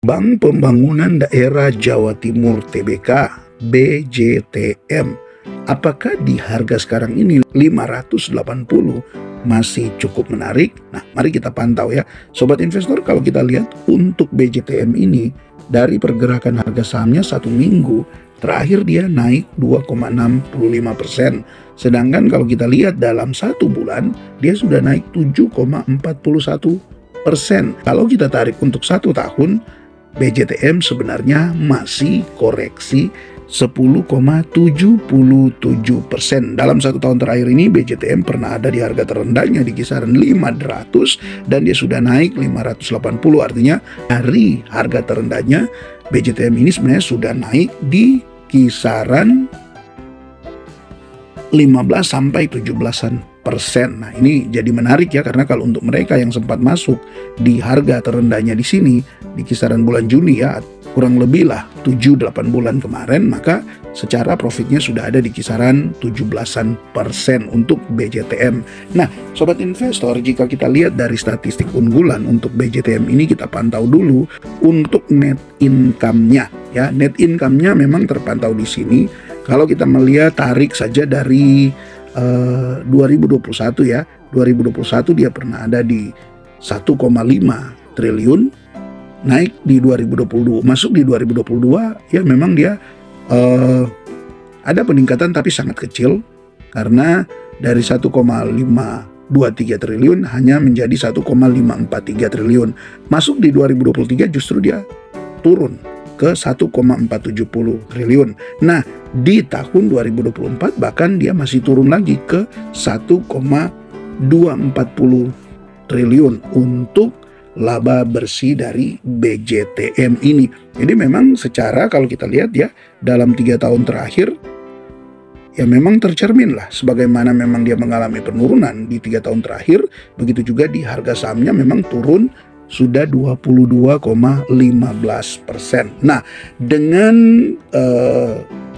Bank Pembangunan Daerah Jawa Timur (TBK) BJTM. Apakah di harga sekarang ini 580 masih cukup menarik? Nah, mari kita pantau ya. Sobat investor, kalau kita lihat untuk BJTM ini dari pergerakan harga sahamnya 1 minggu terakhir dia naik 2,65%. Sedangkan kalau kita lihat dalam 1 bulan dia sudah naik 7,41%. Kalau kita tarik untuk 1 tahun, BJTM sebenarnya masih koreksi 10,77%. Dalam 1 tahun terakhir ini BJTM pernah ada di harga terendahnya di kisaran 500 dan dia sudah naik 580. Artinya dari harga terendahnya BJTM ini sebenarnya sudah naik di kisaran 15-17%. Nah, ini jadi menarik ya, karena kalau untuk mereka yang sempat masuk di harga terendahnya di sini di kisaran bulan Juni ya, kurang lebih lah 7-8 bulan kemarin, maka secara profitnya sudah ada di kisaran 17% untuk BJTM. Nah, sobat investor, jika kita lihat dari statistik unggulan untuk BJTM ini, kita pantau dulu untuk net income-nya ya. Net income-nya memang terpantau di sini. Kalau kita melihat tarik saja dari 2021 ya, 2021 dia pernah ada di 1,5 triliun, naik di 2022, masuk di 2022 ya, memang dia ada peningkatan tapi sangat kecil, karena dari 1,523 triliun hanya menjadi 1,543 triliun. Masuk di 2023 justru dia turun ke 1,470 triliun. Nah, di tahun 2024 bahkan dia masih turun lagi ke 1,240 triliun untuk laba bersih dari BJTM ini. Jadi memang secara kalau kita lihat ya, dalam 3 tahun terakhir ya memang tercermin lah sebagaimana memang dia mengalami penurunan di 3 tahun terakhir. Begitu juga di harga sahamnya memang turun sudah 22,15%. Nah, dengan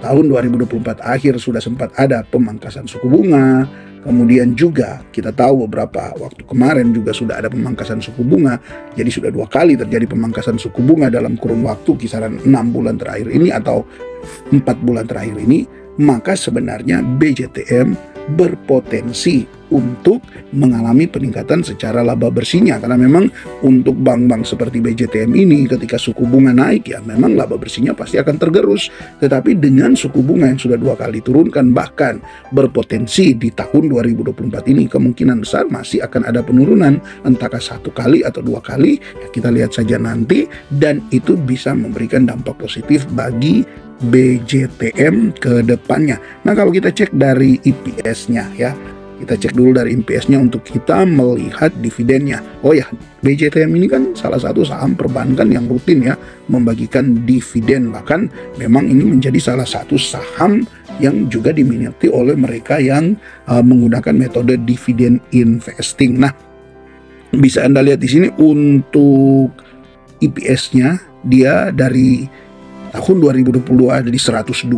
tahun 2024 akhir sudah sempat ada pemangkasan suku bunga, kemudian juga kita tahu beberapa waktu kemarin juga sudah ada pemangkasan suku bunga. Jadi sudah 2 kali terjadi pemangkasan suku bunga dalam kurun waktu kisaran 6 bulan terakhir ini atau 4 bulan terakhir ini. Maka sebenarnya BJTM berpotensi untuk mengalami peningkatan secara laba bersihnya, karena memang untuk bank-bank seperti BJTM ini ketika suku bunga naik ya memang laba bersihnya pasti akan tergerus. Tetapi dengan suku bunga yang sudah 2 kali turunkan, bahkan berpotensi di tahun 2024 ini kemungkinan besar masih akan ada penurunan, entahkah 1 kali atau 2 kali ya, kita lihat saja nanti, dan itu bisa memberikan dampak positif bagi BJTM ke depannya. Nah, kalau kita cek dari EPS-nya ya, kita cek dulu dari EPS-nya untuk kita melihat dividennya. Oh ya, BJTM ini kan salah satu saham perbankan yang rutin ya membagikan dividen. Bahkan memang ini menjadi salah satu saham yang juga diminati oleh mereka yang menggunakan metode dividen investing. Nah, bisa Anda lihat di sini untuk EPS-nya dia dari tahun 2020 ada di 102,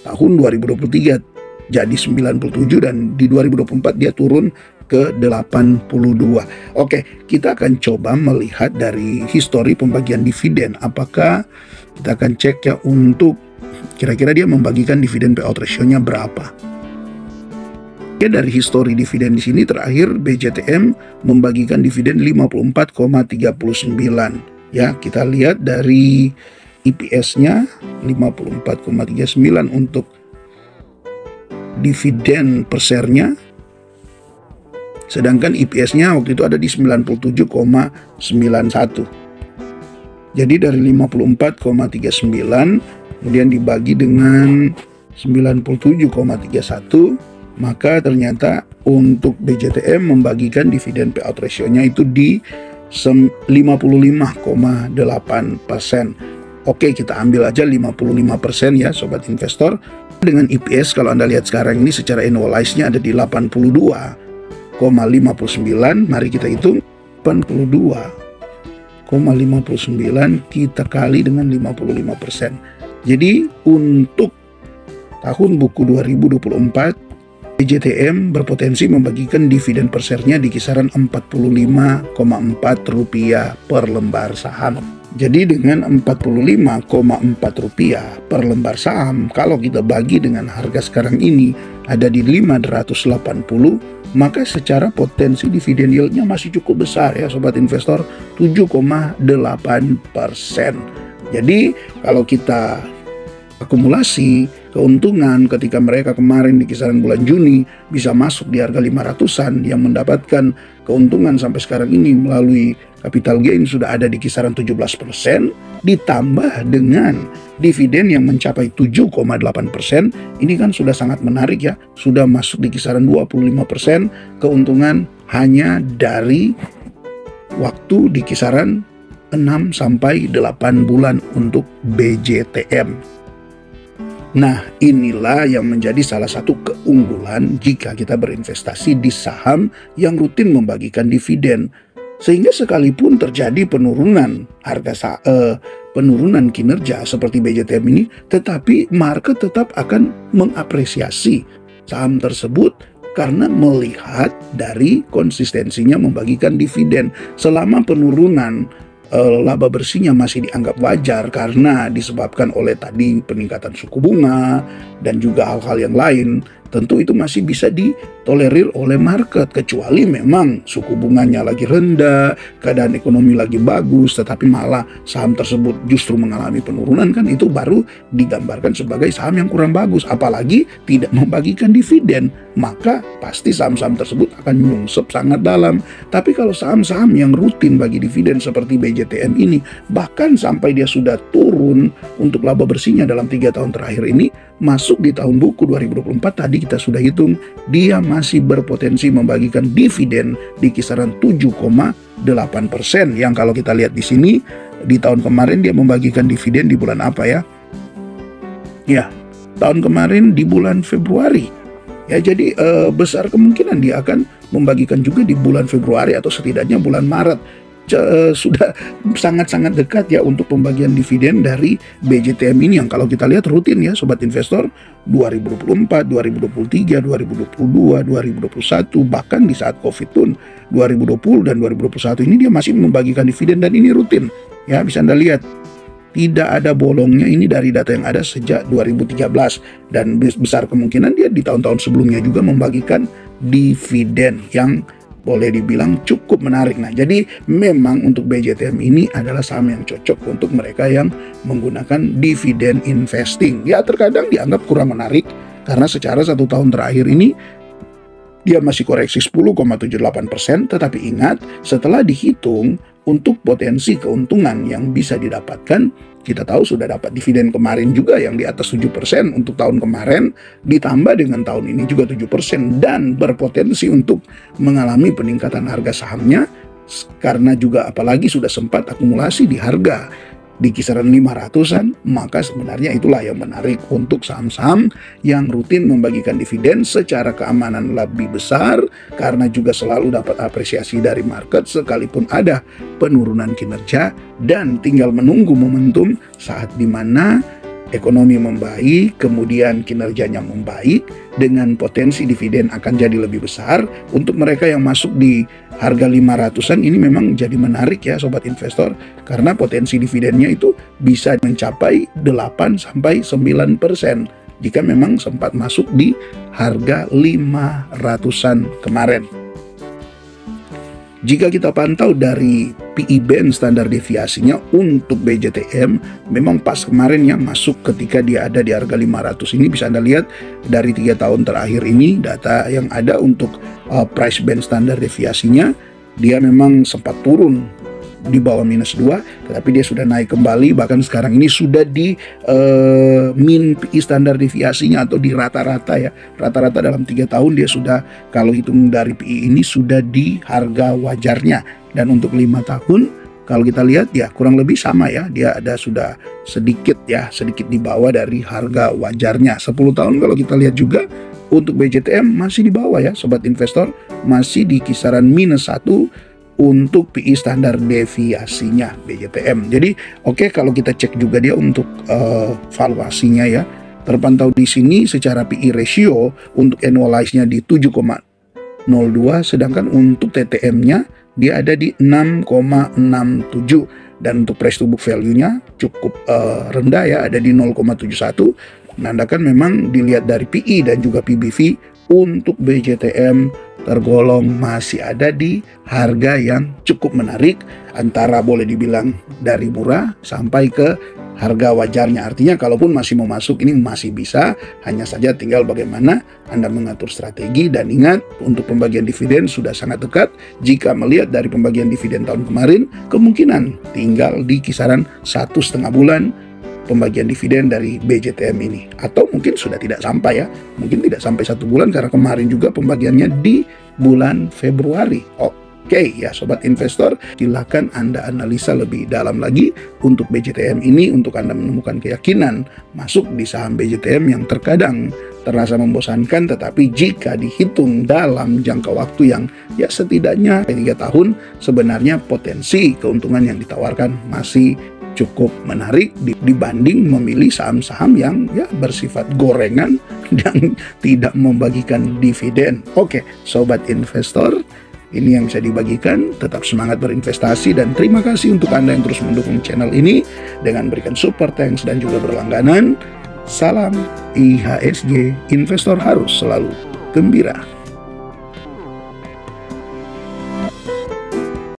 tahun 2023 jadi 97, dan di 2024 dia turun ke 82. Oke, kita akan coba melihat dari histori pembagian dividen. Apakah kita akan cek ya untuk kira-kira dia membagikan dividen payout ratio-nya berapa. Oke, dari histori dividen di sini terakhir BJTM membagikan dividen 54,39. Ya, kita lihat dari EPS-nya 54,39 untuk dividen per share-nya. Sedangkan EPS-nya waktu itu ada di 97,91. Jadi dari 54,39 kemudian dibagi dengan 97,31, maka ternyata untuk BJTM membagikan dividen payout ratio-nya itu di 55,8%. Oke, kita ambil aja 55% ya sobat investor. Dengan EPS kalau Anda lihat sekarang ini secara annualized-nya ada di 82,59. Mari kita hitung 82,59 kita kali dengan 55%. Jadi untuk tahun buku 2024 BJTM berpotensi membagikan dividen per share-nya di kisaran Rp45,4 per lembar saham. Jadi dengan Rp45,4 per lembar saham, kalau kita bagi dengan harga sekarang ini ada di 580, maka secara potensi dividen yieldnya masih cukup besar ya sobat investor, 7,8%. Jadi kalau kita akumulasi keuntungan ketika mereka kemarin di kisaran bulan Juni bisa masuk di harga 500-an yang mendapatkan keuntungan sampai sekarang ini melalui capital gain sudah ada di kisaran 17%, ditambah dengan dividen yang mencapai 7,8%, ini kan sudah sangat menarik ya, sudah masuk di kisaran 25% keuntungan hanya dari waktu di kisaran 6 sampai 8 bulan untuk BJTM. Nah, inilah yang menjadi salah satu keunggulan jika kita berinvestasi di saham yang rutin membagikan dividen. Sehingga sekalipun terjadi penurunan penurunan kinerja seperti BJTM ini, tetapi market tetap akan mengapresiasi saham tersebut karena melihat dari konsistensinya membagikan dividen. Selama penurunan laba bersihnya masih dianggap wajar karena disebabkan oleh tadi peningkatan suku bunga dan juga hal-hal yang lain, tentu itu masih bisa ditolerir oleh market, kecuali memang suku bunganya lagi rendah, keadaan ekonomi lagi bagus, tetapi malah saham tersebut justru mengalami penurunan, kan itu baru digambarkan sebagai saham yang kurang bagus, apalagi tidak membagikan dividen, maka pasti saham-saham tersebut akan nyungsep sangat dalam. Tapi kalau saham-saham yang rutin bagi dividen seperti BJTM ini, bahkan sampai dia sudah turun untuk laba bersihnya dalam 3 tahun terakhir ini, masuk di tahun buku 2024 tadi kita sudah hitung, dia masih berpotensi membagikan dividen di kisaran 7,8%. Yang kalau kita lihat di sini, di tahun kemarin dia membagikan dividen di bulan apa ya? Ya, tahun kemarin di bulan Februari. Ya, jadi besar kemungkinan dia akan membagikan juga di bulan Februari atau setidaknya bulan Maret. Sudah sangat-sangat dekat ya untuk pembagian dividen dari BJTM ini yang kalau kita lihat rutin ya sobat investor, 2024, 2023, 2022, 2021, bahkan di saat Covid pun 2020 dan 2021 ini dia masih membagikan dividen dan ini rutin. Ya, bisa Anda lihat tidak ada bolongnya ini dari data yang ada sejak 2013 dan besar kemungkinan dia di tahun-tahun sebelumnya juga membagikan dividen yang boleh dibilang cukup menarik. Nah, jadi memang untuk BJTM ini adalah saham yang cocok untuk mereka yang menggunakan dividen investing. Ya, terkadang dianggap kurang menarik karena secara 1 tahun terakhir ini dia masih koreksi 10,78%, tetapi ingat setelah dihitung untuk potensi keuntungan yang bisa didapatkan, kita tahu sudah dapat dividen kemarin juga yang di atas 7% untuk tahun kemarin, ditambah dengan tahun ini juga 7% dan berpotensi untuk mengalami peningkatan harga sahamnya karena juga apalagi sudah sempat akumulasi di harga di kisaran 500-an, maka sebenarnya itulah yang menarik untuk saham-saham yang rutin membagikan dividen secara keamanan lebih besar karena juga selalu dapat apresiasi dari market sekalipun ada penurunan kinerja dan tinggal menunggu momentum saat dimana ekonomi membaik, kemudian kinerjanya membaik, dengan potensi dividen akan jadi lebih besar. Untuk mereka yang masuk di harga 500-an ini memang jadi menarik ya sobat investor, karena potensi dividennya itu bisa mencapai 8-9% jika memang sempat masuk di harga 500-an kemarin. Jika kita pantau dari PE band standar deviasinya untuk BJTM, memang pas kemarin ya masuk ketika dia ada di harga 500 ini, bisa Anda lihat dari 3 tahun terakhir ini data yang ada untuk price band standar deviasinya, dia memang sempat turun di bawah -2, tetapi dia sudah naik kembali, bahkan sekarang ini sudah di min PI standar deviasinya atau di rata-rata ya, rata-rata dalam 3 tahun dia sudah, kalau hitung dari PI ini sudah di harga wajarnya. Dan untuk 5 tahun kalau kita lihat ya kurang lebih sama ya, dia ada sudah sedikit di bawah dari harga wajarnya. 10 tahun kalau kita lihat juga untuk BJTM masih di bawah ya sobat investor, masih di kisaran -1 untuk PI standar deviasinya BJTM. Jadi oke, kalau kita cek juga dia untuk valuasinya ya, terpantau di sini secara PI ratio untuk annualize-nya di 7,02, sedangkan untuk TTM-nya dia ada di 6,67. Dan untuk price to book value-nya cukup rendah ya, ada di 0,71, menandakan memang dilihat dari PE dan juga PBV untuk BJTM tergolong masih ada di harga yang cukup menarik, antara boleh dibilang dari murah sampai ke harga wajarnya. Artinya kalaupun masih mau masuk ini masih bisa, hanya saja tinggal bagaimana Anda mengatur strategi. Dan ingat, untuk pembagian dividen sudah sangat dekat. Jika melihat dari pembagian dividen tahun kemarin, kemungkinan tinggal di kisaran 1,5 bulan pembagian dividen dari BJTM ini, atau mungkin sudah tidak sampai ya, mungkin tidak sampai 1 bulan karena kemarin juga pembagiannya di bulan Februari. Oke ya sobat investor, silakan Anda analisa lebih dalam lagi untuk BJTM ini untuk Anda menemukan keyakinan masuk di saham BJTM yang terkadang terasa membosankan, tetapi jika dihitung dalam jangka waktu yang ya setidaknya 3 tahun, sebenarnya potensi keuntungan yang ditawarkan masih cukup menarik dibanding memilih saham-saham yang ya bersifat gorengan dan tidak membagikan dividen. Oke, sobat investor, ini yang bisa dibagikan. Tetap semangat berinvestasi dan terima kasih untuk Anda yang terus mendukung channel ini dengan berikan super thanks dan juga berlangganan. Salam IHSG, investor harus selalu gembira.